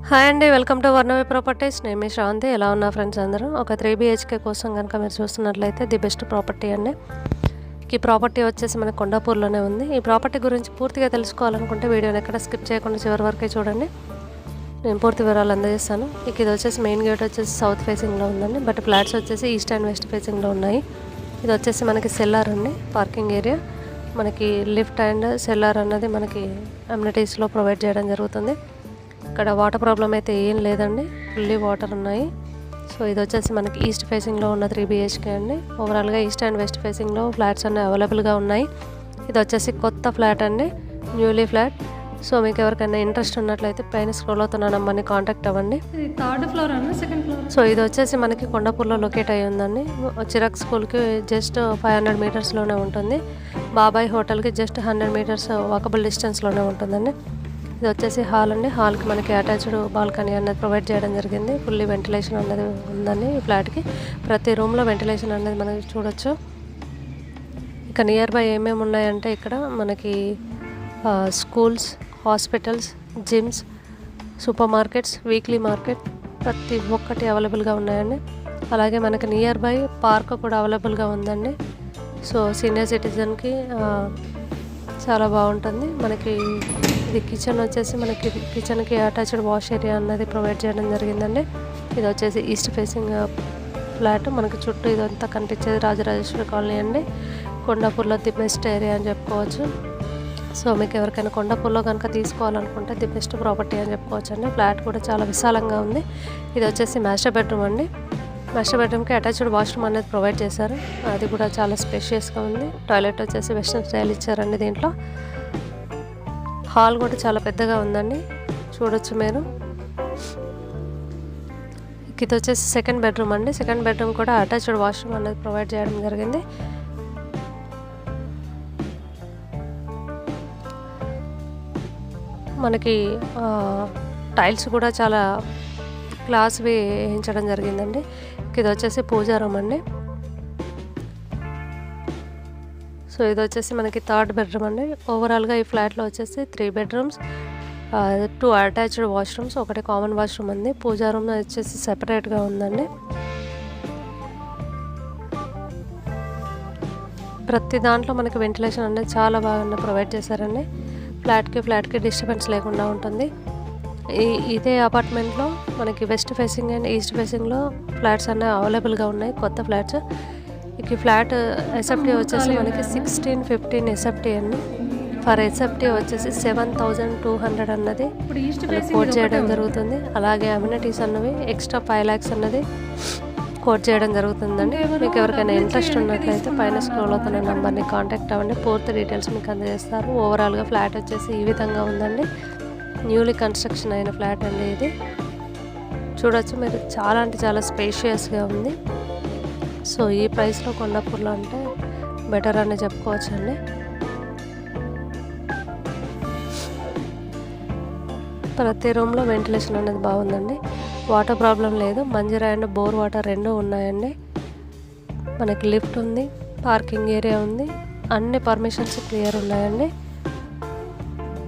Hi అండి, welcome to Varnavi properties. నేను మీ శ్రావంతి. ఎలా ఉన్నా ఫ్రెండ్స్ అందరూ? ఒక 3 BHK కోసం కనుక మీరు చూస్తున్నట్లయితే ది బెస్ట్ ప్రాపర్టీ అండి. ఈ ప్రాపర్టీ వచ్చేసి మన కొండాపూర్లోనే ఉంది. ఈ ప్రాపర్టీ గురించి పూర్తిగా తెలుసుకోవాలనుకుంటే వీడియోని ఎక్కడ స్కిప్ చేయకుండా చివరి వరకే చూడండి. నేను పూర్తి వివరాలు అందజేస్తాను. ఇది వచ్చేసి మెయిన్ గేట్ వచ్చేసి సౌత్ ఫేసింగ్లో ఉందండి, బట్ ఫ్లాట్స్ వచ్చేసి ఈస్ట్ అండ్ వెస్ట్ ఫేసింగ్లో ఉన్నాయి. ఇది వచ్చేసి మనకి సెల్లార్ అండి, పార్కింగ్ ఏరియా. మనకి లిఫ్ట్ అండ్ సెల్లార్ అన్నది మనకి అమ్యూనిటీస్లో ప్రొవైడ్ చేయడం జరుగుతుంది. ఇక్కడ వాటర్ ప్రాబ్లం అయితే ఏం లేదండి, ఫుల్లీ వాటర్ ఉన్నాయి. సో ఇది వచ్చేసి మనకి ఈస్ట్ ఫేసింగ్లో ఉన్న 3 BHK అండి. ఓవరాల్గా ఈస్ట్ అండ్ వెస్ట్ ఫేసింగ్లో ఫ్లాట్స్ అన్నీ అవైలబుల్గా ఉన్నాయి. ఇది వచ్చేసి కొత్త ఫ్లాట్ అండి, న్యూలీ ఫ్లాట్. సో మీకు ఎవరికైనా ఇంట్రెస్ట్ ఉన్నట్లయితే పైన స్క్రోల్ అవుతున్న నెంబర్ని కాంటాక్ట్ అవ్వండి. థర్డ్ ఫ్లోర్ అన్న సెకండ్ ఫ్లోర్? సో ఇది వచ్చేసి మనకి కొండాపూర్లో లొకేట్ అయ్యి ఉందండి. చిరాక్ స్కూల్కి జస్ట్ 500 మీటర్స్లోనే ఉంటుంది. బాబాయ్ హోటల్కి జస్ట్ 100 మీటర్స్ వాకబుల్ డిస్టెన్స్లోనే ఉంటుందండి. ఇది వచ్చేసి హాల్ అండి. హాల్కి మనకి అటాచ్డ్ బాల్కనీ అన్నది ప్రొవైడ్ చేయడం జరిగింది. ఫుల్లీ వెంటిలేషన్ అన్నది ఉందండి ఈ ఫ్లాట్కి. ప్రతి రూమ్లో వెంటిలేషన్ అనేది మనకి చూడొచ్చు. ఇక నియర్ బై ఏమేమి ఉన్నాయంటే ఇక్కడ మనకి schools, hospitals, gyms, super markets, weekly market ప్రతి ఒక్కటి అవైలబుల్గా ఉన్నాయండి. అలాగే మనకి నియర్ బై పార్క్ కూడా అవైలబుల్గా ఉందండి. సో సీనియర్ సిటిజన్కి చాలా బాగుంటుంది. మనకి ఇది కిచెన్ వచ్చేసి మనకి కిచెన్కి అటాచ్డ్ వాష్ ఏరియా అన్నది ప్రొవైడ్ చేయడం జరిగిందండి. ఇది వచ్చేసి ఈస్ట్ ఫేసింగ్ ఫ్లాట్. మనకి చుట్టూ ఇదంతా కనిపించేది రాజరాజేశ్వరి కాలనీ అండి. కొండాపూర్లో ది బెస్ట్ ఏరియా అని చెప్పుకోవచ్చు. సో మీకు ఎవరికైనా కొండాపూర్లో కనుక తీసుకోవాలనుకుంటే ది బెస్ట్ ప్రాపర్టీ అని చెప్పుకోవచ్చు అండి. ఫ్లాట్ కూడా చాలా విశాలంగా ఉంది. ఇది వచ్చేసి మాస్టర్ బెడ్రూమ్ అండి. మాస్టర్ బెడ్రూమ్కి అటాచ్డ్ వాష్రూమ్ అనేది ప్రొవైడ్ చేశారు. అది కూడా చాలా స్పేషియస్గా ఉంది. టాయిలెట్ వచ్చేసి వెస్ట్రన్ స్టైల్ ఇచ్చారండి దీంట్లో. హాల్ కూడా చాలా పెద్దగా ఉందండి, చూడొచ్చు మీరు. ఇది వచ్చేసి సెకండ్ బెడ్రూమ్ అండి. సెకండ్ బెడ్రూమ్ కూడా అటాచ్డ్ వాష్రూమ్ అనేది ప్రొవైడ్ చేయడం జరిగింది. మనకి టైల్స్ కూడా చాలా క్లాస్వి వేయించడం జరిగిందండి. ఇది వచ్చేసి పూజా రూమ్ అండి. సో ఇది వచ్చేసి మనకి థర్డ్ బెడ్రూమ్ అండి. ఓవరాల్గా ఈ ఫ్లాట్లో వచ్చేసి 3 బెడ్రూమ్స్, 2 అటాచ్డ్ వాష్రూమ్స్, ఒకటి కామన్ వాష్రూమ్ ఉంది. పూజా రూమ్ వచ్చేసి సెపరేట్గా ఉందండి. ప్రతి దాంట్లో మనకి వెంటిలేషన్ అనేది చాలా బాగా ప్రొవైడ్ చేశారండి. ఫ్లాట్కి డిస్టర్బెన్స్ లేకుండా ఉంటుంది. ఇదే అపార్ట్మెంట్లో మనకి వెస్ట్ ఫేసింగ్ అండ్ ఈస్ట్ ఫేసింగ్లో ఫ్లాట్స్ అన్నీ అవైలబుల్గా ఉన్నాయి, కొత్త ఫ్లాట్స్. ఈ ఫ్లాట్ ఎస్ఎఫ్టీ వచ్చేసి మనకి 1615 ఎస్ఎఫ్టీ అండి. ఫర్ ఎస్ఎఫ్టీ వచ్చేసి 7200 అన్నది కోట్ చేయడం జరుగుతుంది. అలాగే అమ్యూనిటీస్ అన్నవి ఎక్స్ట్రా 5 lakhs అన్నది కోట్ చేయడం జరుగుతుందండి. మీకు ఎవరికైనా ఇంట్రెస్ట్ ఉన్నట్లయితే పైన స్క్రోల్ అవుతున్న నెంబర్ని కాంటాక్ట్ అవ్వండి. పూర్తి డీటెయిల్స్ మీకు అందజేస్తారు. ఓవరాల్గా ఫ్లాట్ వచ్చేసి ఈ విధంగా ఉందండి. న్యూలీ కన్స్ట్రక్షన్ అయిన ఫ్లాట్ అండి ఇది. చూడొచ్చు మీరు, చాలా అంటే చాలా స్పేషియస్గా ఉంది. సో ఈ ప్రైస్లో కొండాపూర్లో అంటే బెటర్ అని చెప్పుకోవచ్చు అండి. ప్రతి రూమ్లో వెంటిలేషన్ అనేది బాగుందండి. వాటర్ ప్రాబ్లం లేదు. మంజీరా అండ్ బోర్ వాటర్ రెండూ ఉన్నాయండి. మనకి లిఫ్ట్ ఉంది, పార్కింగ్ ఏరియా ఉంది, అన్ని పర్మిషన్స్ క్లియర్ ఉన్నాయండి.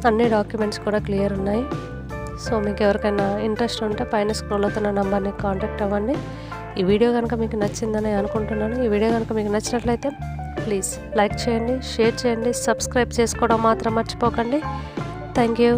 అన్ని డాక్యుమెంట్స్ కూడా క్లియర్ ఉన్నాయి. సో మీకు ఎవరికైనా ఇంట్రెస్ట్ ఉంటే పైన స్క్రోల్ అవుతున్న నెంబర్ని కాంటాక్ట్ అవ్వండి. ఈ వీడియో కనుక మీకు నచ్చిందని అనుకుంటున్నాను. ఈ వీడియో కనుక మీకు నచ్చినట్లయితే ప్లీజ్ లైక్ చేయండి, షేర్ చేయండి, సబ్స్క్రైబ్ చేసుకోవడం మాత్రం మర్చిపోకండి. Thank you.